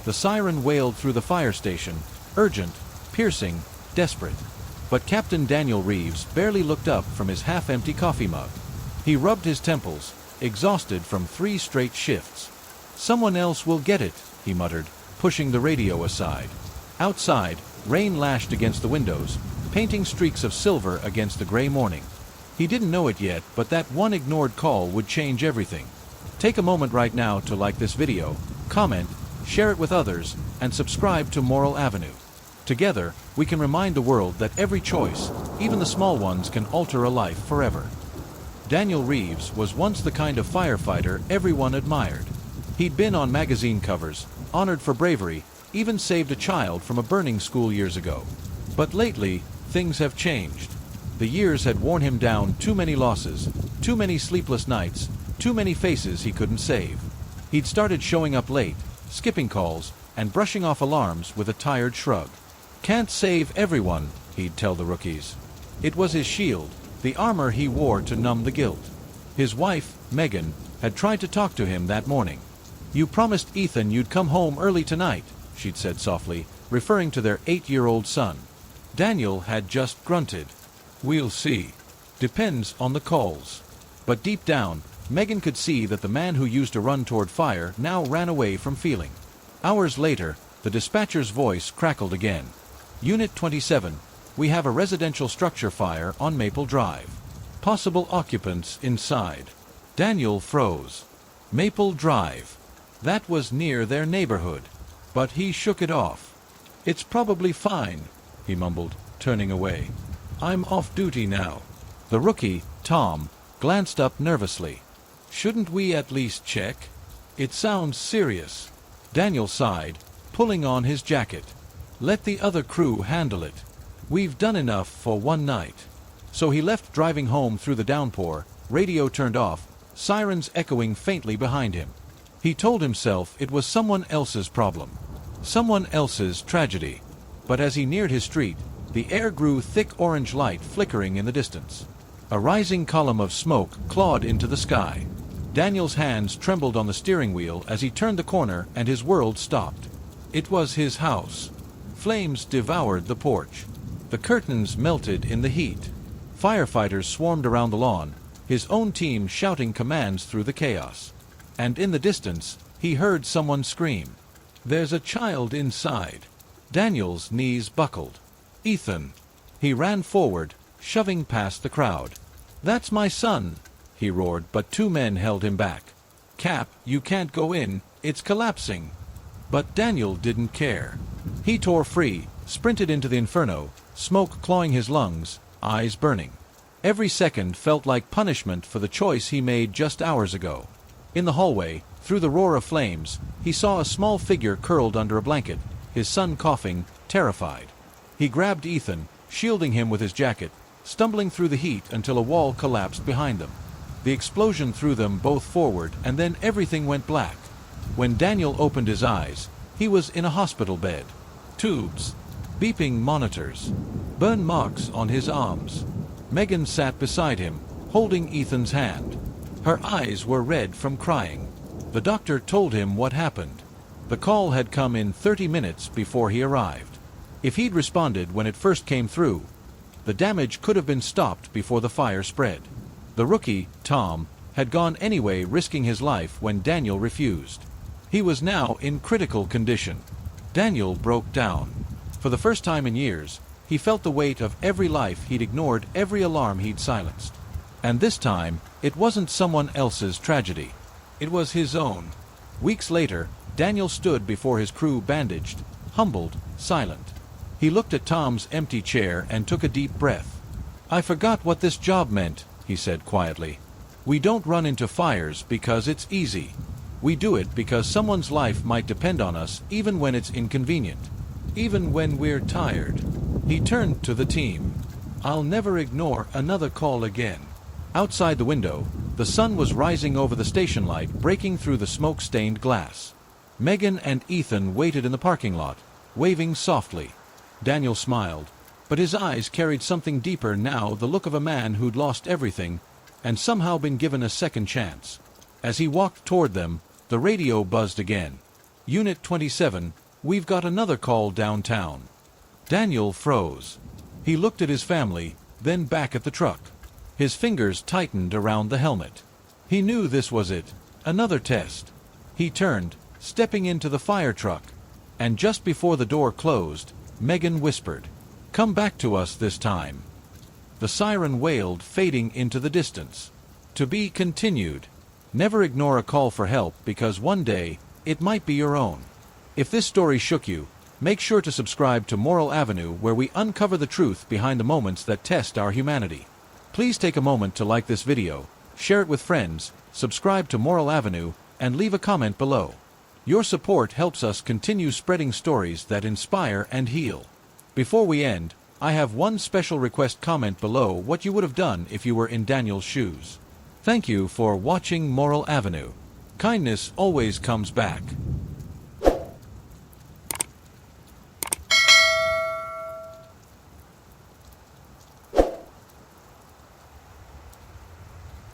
The siren wailed through the fire station, urgent, piercing, desperate. But Captain Daniel Reeves barely looked up from his half-empty coffee mug. He rubbed his temples, exhausted from 3 straight shifts. "Someone else will get it," he muttered, pushing the radio aside. Outside, rain lashed against the windows, painting streaks of silver against the gray morning. He didn't know it yet, but that one ignored call would change everything. Take a moment right now to like this video, comment, share it with others, and subscribe to Moral Avenue. Together, we can remind the world that every choice, even the small ones, can alter a life forever. Daniel Reeves was once the kind of firefighter everyone admired. He'd been on magazine covers, honored for bravery, even saved a child from a burning school years ago. But lately, things have changed. The years had worn him down. Too many losses, too many sleepless nights, too many faces he couldn't save. He'd started showing up late, skipping calls, and brushing off alarms with a tired shrug. "Can't save everyone," he'd tell the rookies. It was his shield, the armor he wore to numb the guilt. His wife, Megan, had tried to talk to him that morning. "You promised Ethan you'd come home early tonight," she'd said softly, referring to their 8-year-old son. Daniel had just grunted. "We'll see. Depends on the calls." But deep down, Megan could see that the man who used to run toward fire now ran away from feeling. Hours later, the dispatcher's voice crackled again. "Unit 27, we have a residential structure fire on Maple Drive. Possible occupants inside." Daniel froze. Maple Drive. That was near their neighborhood. But he shook it off. "It's probably fine," he mumbled, turning away. "I'm off duty now." The rookie, Tom, glanced up nervously. "Shouldn't we at least check? It sounds serious." Daniel sighed, pulling on his jacket. "Let the other crew handle it. We've done enough for one night." So he left, driving home through the downpour, radio turned off, sirens echoing faintly behind him. He told himself it was someone else's problem, someone else's tragedy. But as he neared his street, the air grew thick, orange light flickering in the distance. A rising column of smoke clawed into the sky. Daniel's hands trembled on the steering wheel as he turned the corner, and his world stopped. It was his house. Flames devoured the porch. The curtains melted in the heat. Firefighters swarmed around the lawn, his own team shouting commands through the chaos. And in the distance, he heard someone scream. "There's a child inside." Daniel's knees buckled. "Ethan!" He ran forward, shoving past the crowd. "That's my son!" he roared, but 2 men held him back. "Cap, you can't go in, it's collapsing." But Daniel didn't care. He tore free, sprinted into the inferno, smoke clawing his lungs, eyes burning. Every second felt like punishment for the choice he made just hours ago. In the hallway, through the roar of flames, he saw a small figure curled under a blanket, his son coughing, terrified. He grabbed Ethan, shielding him with his jacket, stumbling through the heat until a wall collapsed behind them. The explosion threw them both forward, and then everything went black. When Daniel opened his eyes, he was in a hospital bed. Tubes, beeping monitors, burn marks on his arms. Megan sat beside him, holding Ethan's hand. Her eyes were red from crying. The doctor told him what happened. The call had come in 30 minutes before he arrived. If he'd responded when it first came through, the damage could have been stopped before the fire spread. The rookie, Tom, had gone anyway, risking his life when Daniel refused. He was now in critical condition. Daniel broke down. For the first time in years, he felt the weight of every life he'd ignored, every alarm he'd silenced. And this time, it wasn't someone else's tragedy. It was his own. Weeks later, Daniel stood before his crew, bandaged, humbled, silent. He looked at Tom's empty chair and took a deep breath. "I forgot what this job meant," he said quietly. "We don't run into fires because it's easy. We do it because someone's life might depend on us, even when it's inconvenient, even when we're tired." He turned to the team. "I'll never ignore another call again." Outside the window, the sun was rising over the station light, breaking through the smoke-stained glass. Megan and Ethan waited in the parking lot, waving softly. Daniel smiled, but his eyes carried something deeper now, the look of a man who'd lost everything and somehow been given a second chance. As he walked toward them, the radio buzzed again. Unit 27, we've got another call downtown. Daniel froze. He looked at his family, then back at the truck. His fingers tightened around the helmet. He knew this was it, another test. He turned, stepping into the fire truck, and just before the door closed, Megan whispered, "Come back to us this time." The siren wailed, fading into the distance. To be continued. Never ignore a call for help, because one day, it might be your own. If this story shook you, make sure to subscribe to Moral Avenue, where we uncover the truth behind the moments that test our humanity. Please take a moment to like this video, share it with friends, subscribe to Moral Avenue, and leave a comment below. Your support helps us continue spreading stories that inspire and heal. Before we end, I have one special request. Comment below what you would have done if you were in Daniel's shoes. Thank you for watching Moral Avenue. Kindness always comes back.